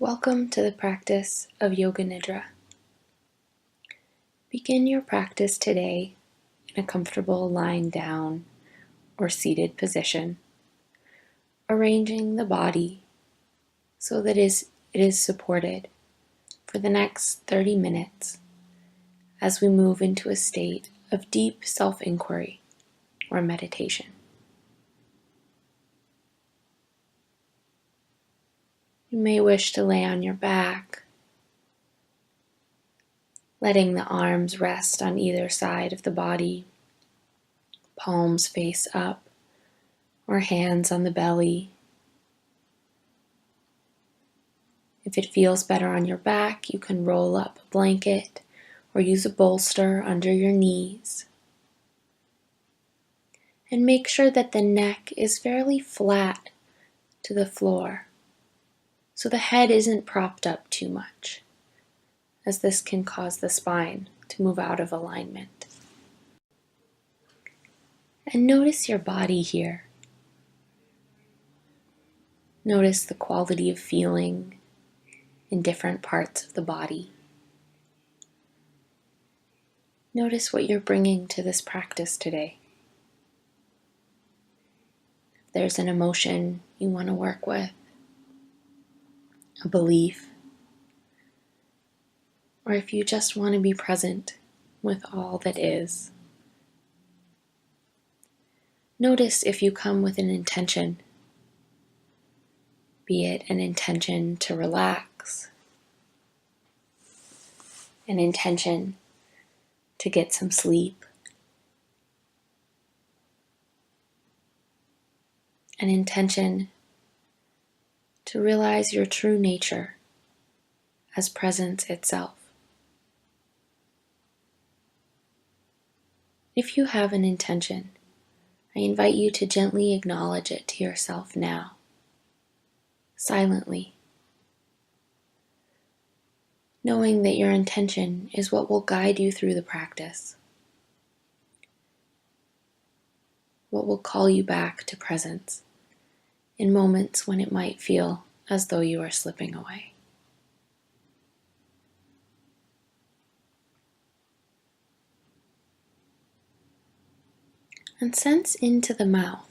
Welcome to the practice of Yoga Nidra. Begin your practice today in a comfortable lying down or seated position, arranging the body so that it is supported for the next 30 minutes as we move into a state of deep self-inquiry or meditation. You may wish to lay on your back, letting the arms rest on either side of the body, palms face up, or hands on the belly. If it feels better on your back, you can roll up a blanket or use a bolster under your knees. And make sure that the neck is fairly flat to the floor, so the head isn't propped up too much, as this can cause the spine to move out of alignment. And notice your body here. Notice the quality of feeling in different parts of the body. Notice what you're bringing to this practice today. If there's an emotion you want to work with, a belief, or if you just want to be present with all that is. Notice if you come with an intention, be it an intention to relax, an intention to get some sleep, an intention to realize your true nature as presence itself. If you have an intention, I invite you to gently acknowledge it to yourself now, silently, knowing that your intention is what will guide you through the practice, what will call you back to presence in moments when it might feel as though you are slipping away. And sense into the mouth.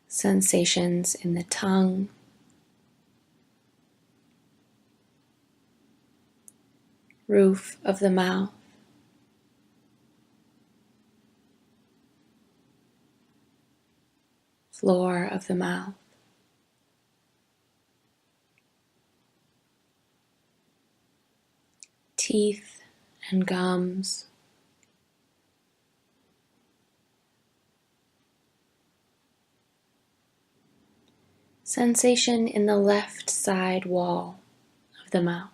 Sensations in the tongue, roof of the mouth, floor of the mouth, teeth and gums, sensation in the left side wall of the mouth.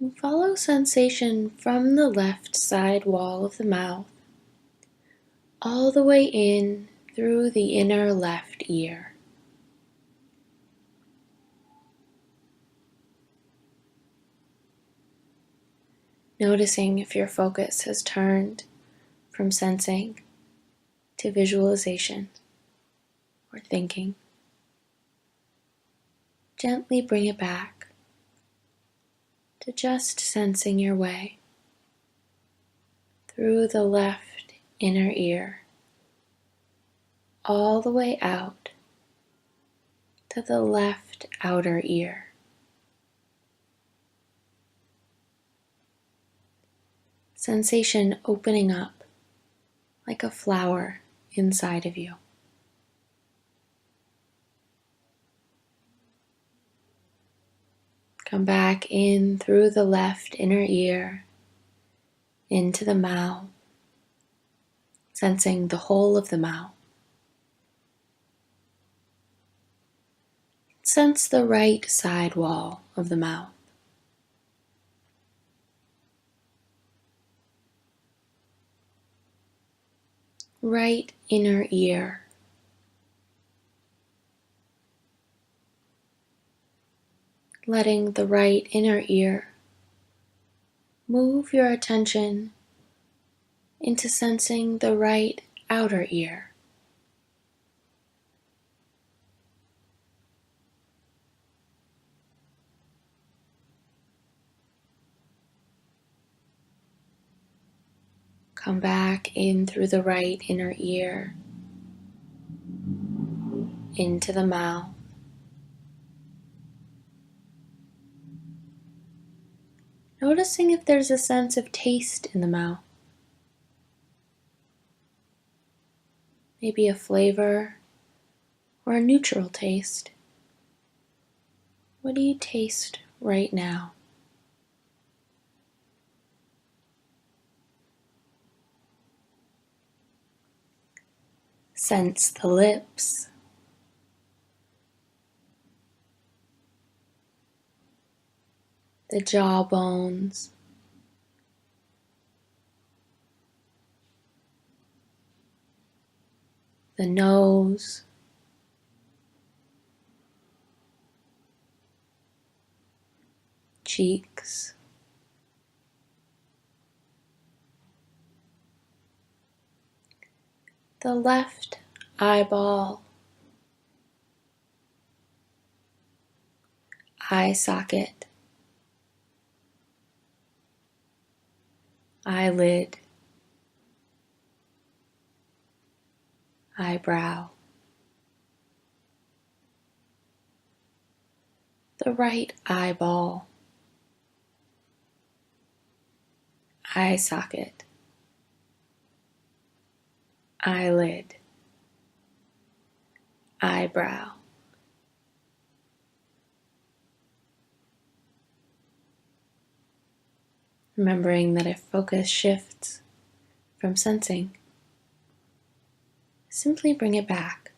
And follow sensation from the left side wall of the mouth all the way in through the inner left ear. Noticing if your focus has turned from sensing to visualization or thinking. Gently bring it back to just sensing your way through the left inner ear, all the way out to the left outer ear. Sensation opening up like a flower inside of you. Come back in through the left inner ear, into the mouth, sensing the whole of the mouth. Sense the right side wall of the mouth. Right inner ear. Letting the right inner ear Move your attention into sensing the right outer ear. Come back in through the right inner ear, into the mouth. Noticing if there's a sense of taste in the mouth. Maybe a flavor or a neutral taste. What do you taste right now? Sense the lips, the jaw bones, the nose, cheeks, the left eyeball, eye socket, eyelid, eyebrow, the right eyeball, eye socket, eyelid, eyebrow. Remembering that if focus shifts from sensing, simply bring it back.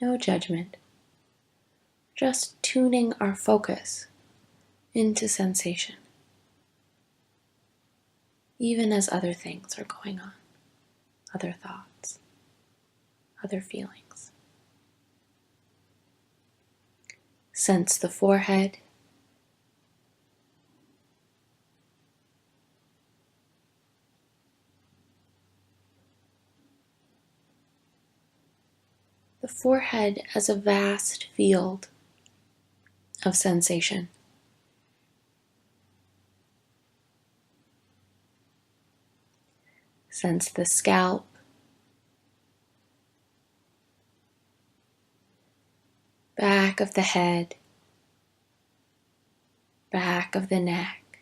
No judgment. Just tuning our focus into sensation, even as other things are going on, other thoughts, other feelings. Sense the forehead, the forehead as a vast field of sensation. Sense the scalp, back of the head, back of the neck.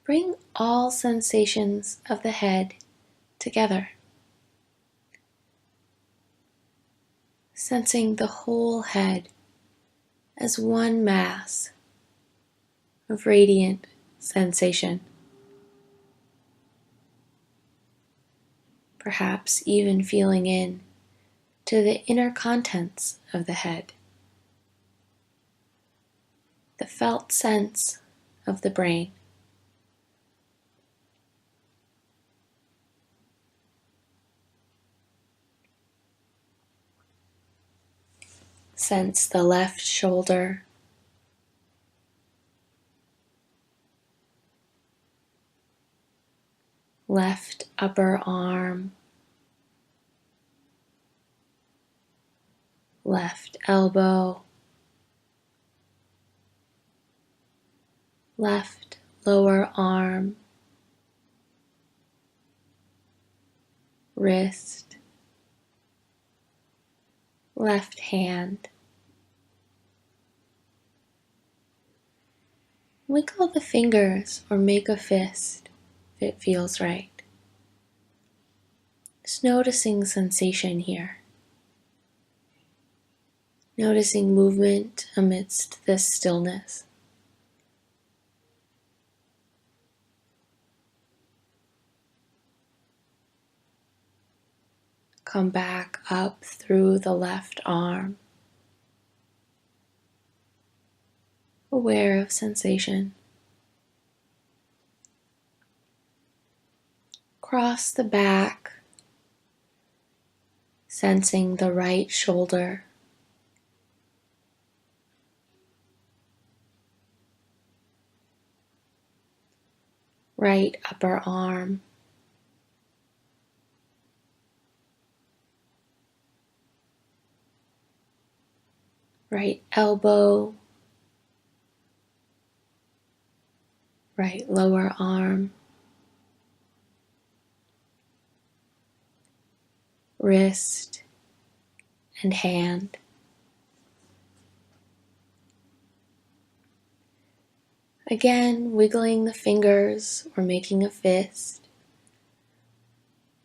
Bring all sensations of the head together, sensing the whole head as one mass of radiant sensation. Perhaps even feeling in to the inner contents of the head, the felt sense of the brain. Sense the left shoulder, left upper arm, left elbow, left lower arm, wrist, left hand. Wiggle the fingers or make a fist if it feels right. Just noticing sensation here. Noticing movement amidst this stillness. Come back up through the left arm, aware of sensation. Cross the back, sensing the right shoulder, right upper arm, right elbow, right lower arm, wrist, and hand. Again, wiggling the fingers or making a fist,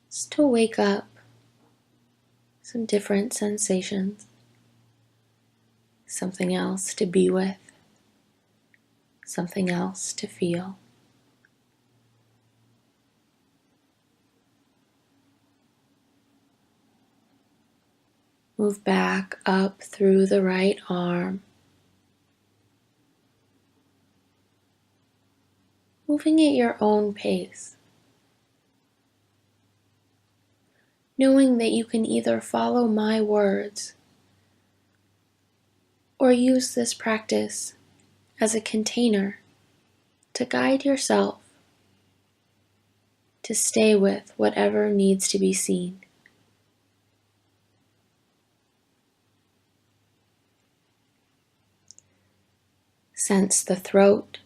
just to wake up some different sensations, something else to be with, something else to feel. Move back up through the right arm, moving at your own pace, knowing that you can either follow my words or use this practice as a container to guide yourself to stay with whatever needs to be seen. Sense the throat,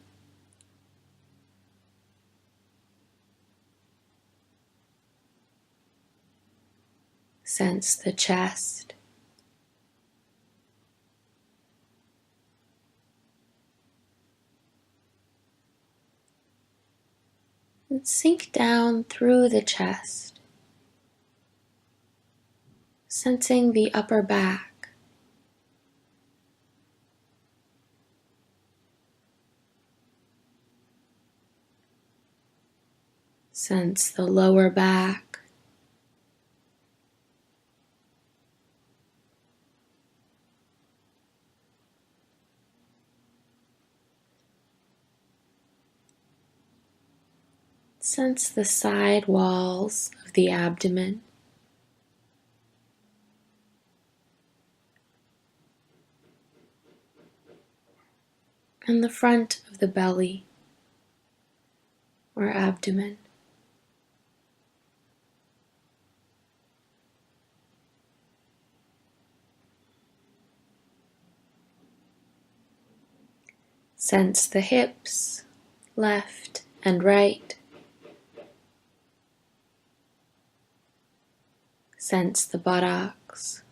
sense the chest, and sink down through the chest, sensing the upper back, sense the lower back, sense the side walls of the abdomen, and the front of the belly or abdomen. Sense the hips, left and right. Sense the buttocks,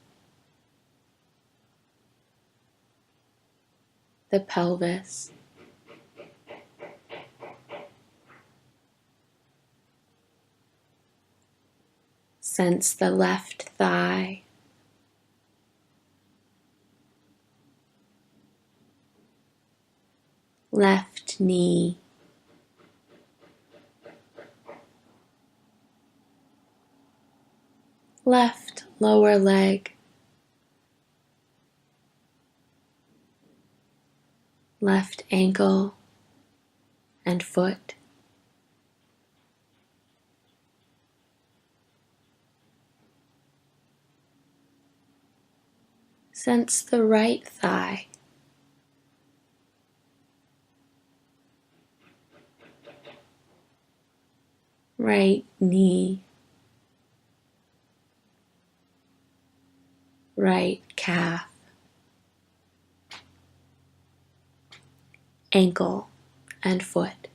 the pelvis, sense the left thigh, left knee, left lower leg, left ankle and foot. Sense the right thigh, right knee, right calf, ankle and foot.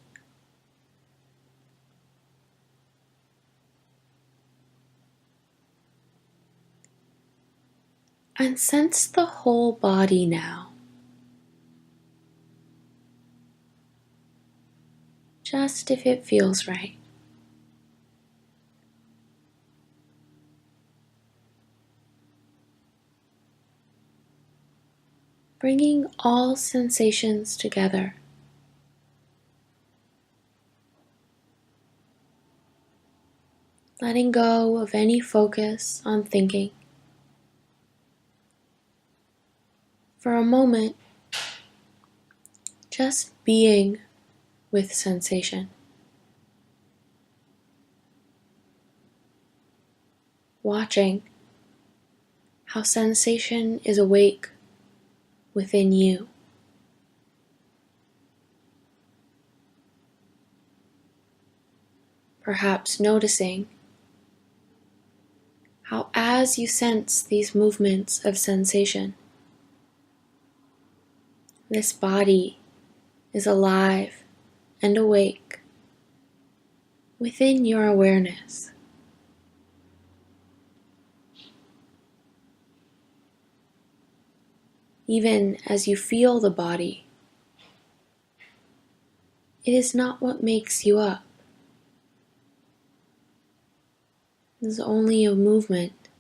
And sense the whole body now, just if it feels right. Bringing all sensations together. Letting go of any focus on thinking. For a moment, just being with sensation. Watching how sensation is awake within you. perhaps noticing how, as you sense these movements of sensation, this body is alive and awake within your awareness. Even as you feel the body, it is not what makes you up. It is only a movement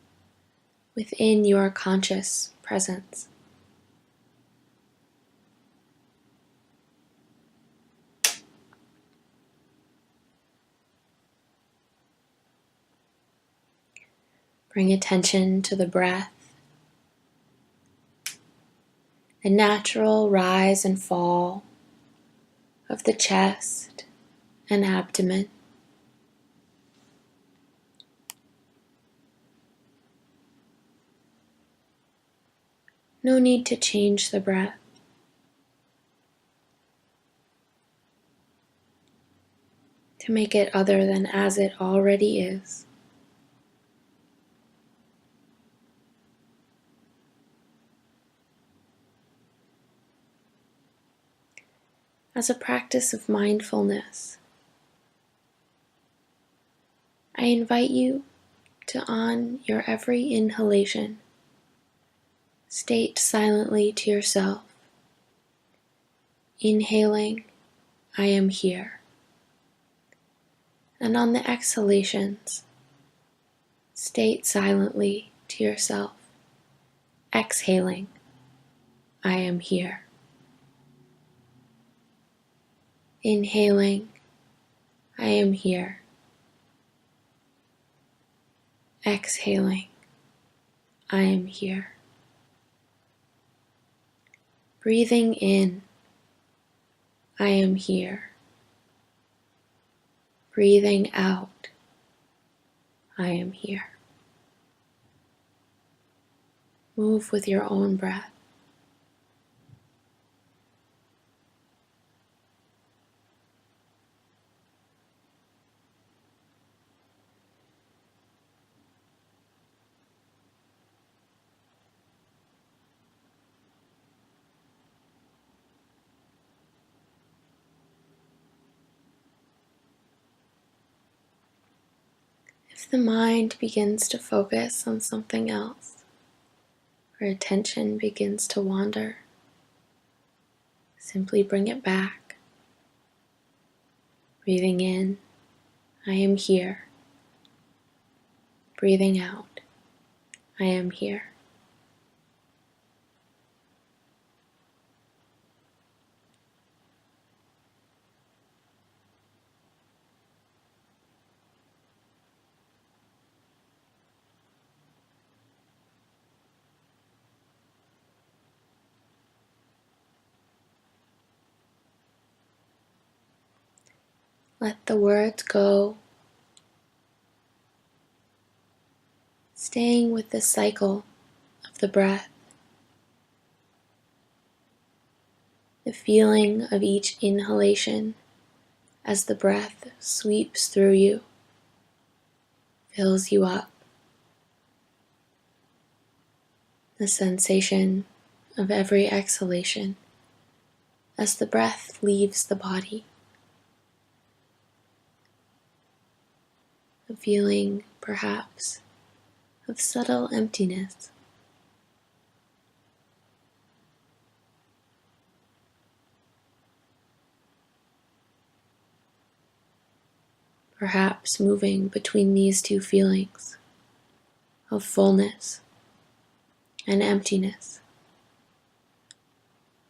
within your conscious presence. Bring attention to the breath, the natural rise and fall of the chest and abdomen. No need to change the breath. To make it other than as it already is. As a practice of mindfulness, I invite you to, on your every inhalation, state silently to yourself, inhaling, I am here. And on the exhalations, state silently to yourself, exhaling, I am here. Inhaling, I am here. Exhaling, I am here. Breathing in, I am here. Breathing out, I am here. Move with your own breath. If the mind begins to focus on something else, or attention begins to wander, simply bring it back. Breathing in, I am here. Breathing out, I am here. Let the words go, staying with the cycle of the breath, the feeling of each inhalation as the breath sweeps through you, fills you up, the sensation of every exhalation as the breath leaves the body, a feeling perhaps of subtle emptiness. Perhaps moving between these two feelings of fullness and emptiness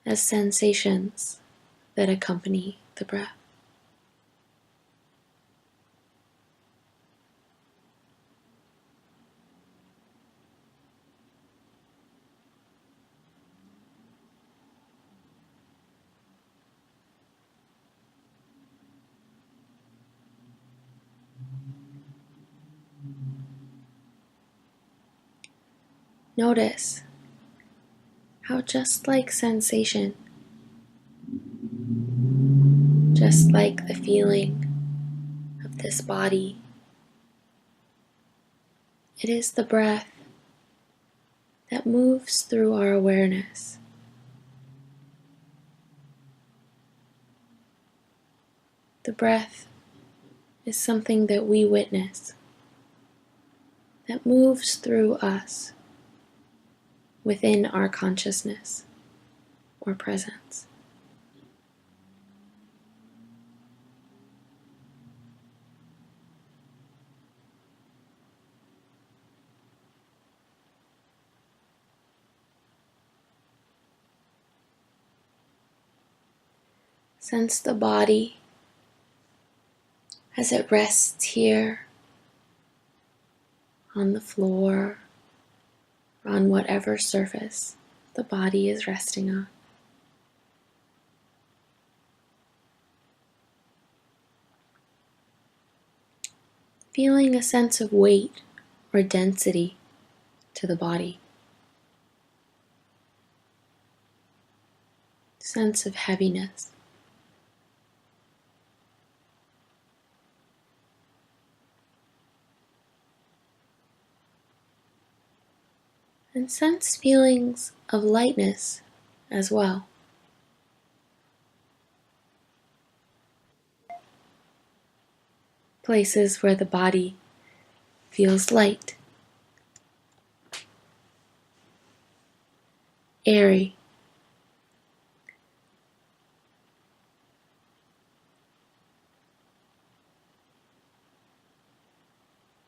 as sensations that accompany the breath. Notice how just like sensation, just like the feeling of this body. It is the breath that moves through our awareness. The breath is something that we witness, that moves through us within our consciousness or presence. Sense the body as it rests here on the floor or on whatever surface the body is resting on. Feeling a sense of weight or density to the body. Sense of heaviness. And sense feelings of lightness as well. Places where the body feels light, airy.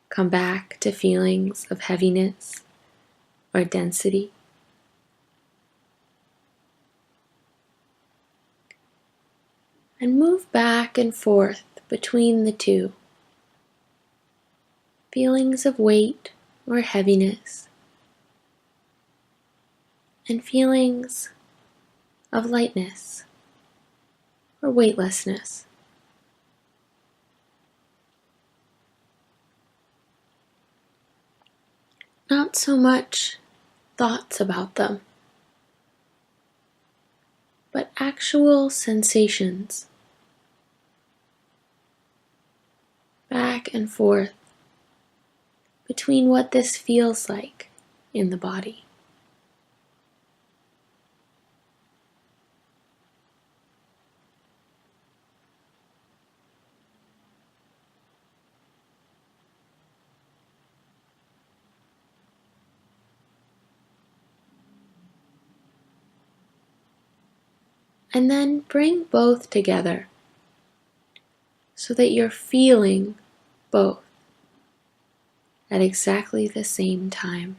Come back to feelings of heaviness or density. And move back and forth between the two. Feelings of weight or heaviness, and feelings of lightness or weightlessness. Not so much thoughts about them, but actual sensations. Back and forth between what this feels like in the body. And then bring both together so that you're feeling both at exactly the same time.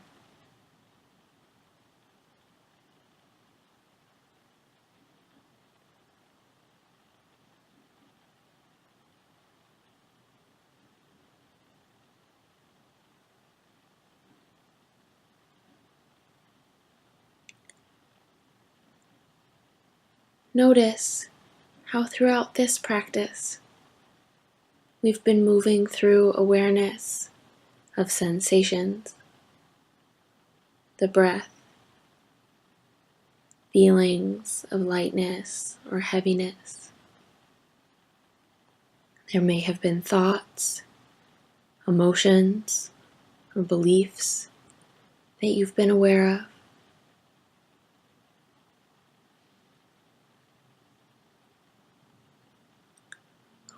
Notice how throughout this practice we've been moving through awareness of sensations, the breath, feelings of lightness or heaviness. There may have been thoughts, emotions, or beliefs that you've been aware of.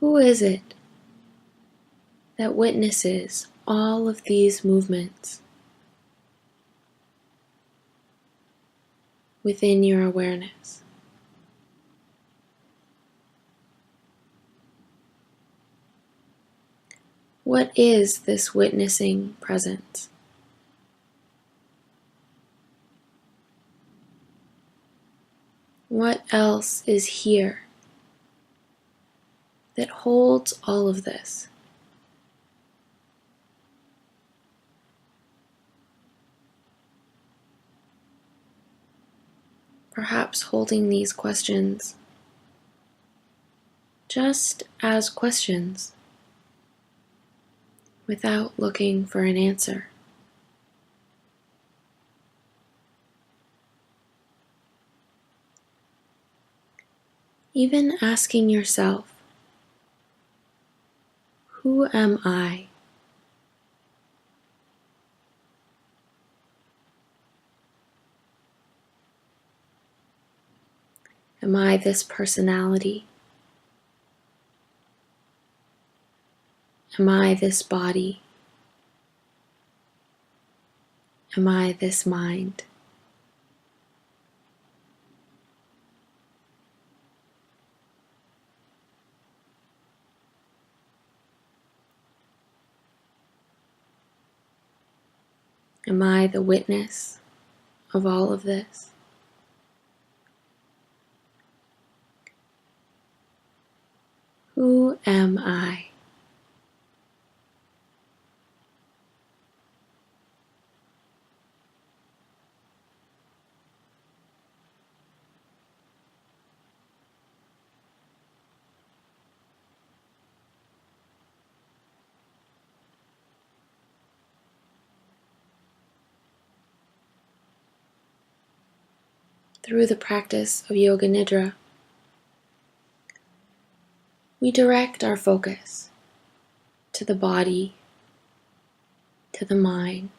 Who is it that witnesses all of these movements within your awareness? What is this witnessing presence? What else is here that holds all of this? Perhaps holding these questions just as questions without looking for an answer. Even asking yourself, Who am I? Am I this personality? Am I this body? Am I this mind? Am I the witness of all of this? Who am I? Through the practice of Yoga Nidra, we direct our focus to the body, to the mind.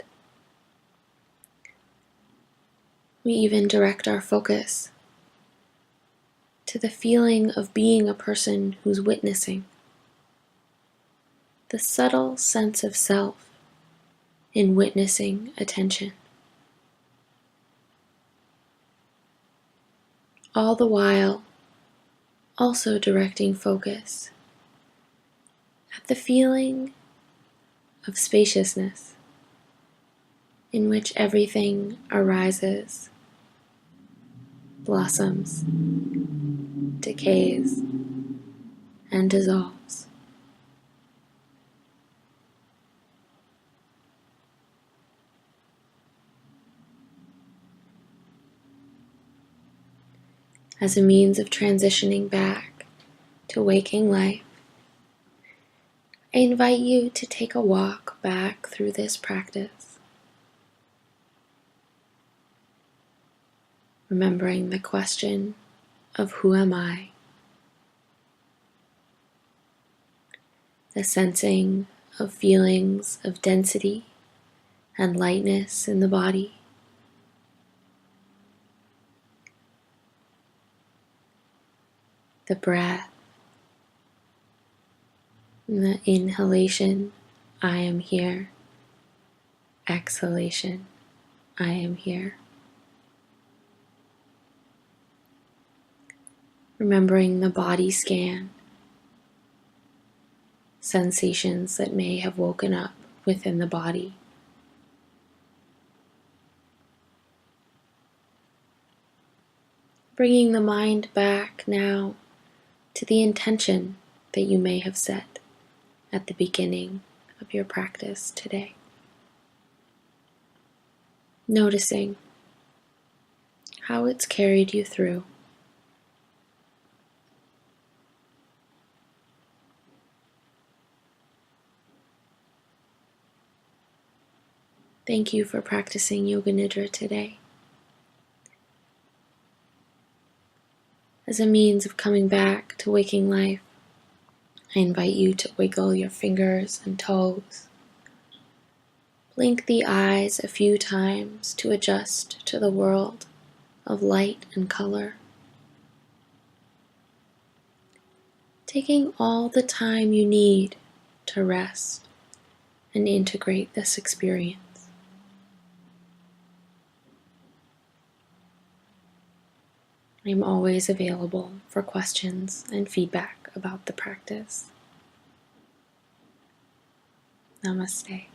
We even direct our focus to the feeling of being a person who's witnessing, the subtle sense of self in witnessing attention. All the while also directing focus at the feeling of spaciousness in which everything arises, blossoms, decays, and dissolves. As a means of transitioning back to waking life, I invite you to take a walk back through this practice, remembering the question of who am I, the sensing of feelings of density and lightness in the body, the breath, and the inhalation, I am here, exhalation, I am here. Remembering the body scan, sensations that may have woken up within the body. Bringing the mind back now to the intention that you may have set at the beginning of your practice today. Noticing how it's carried you through. Thank you for practicing Yoga Nidra today. As a means of coming back to waking life, I invite you to wiggle your fingers and toes. Blink the eyes a few times to adjust to the world of light and color. Taking all the time you need to rest and integrate this experience. I'm always available for questions and feedback about the practice. Namaste.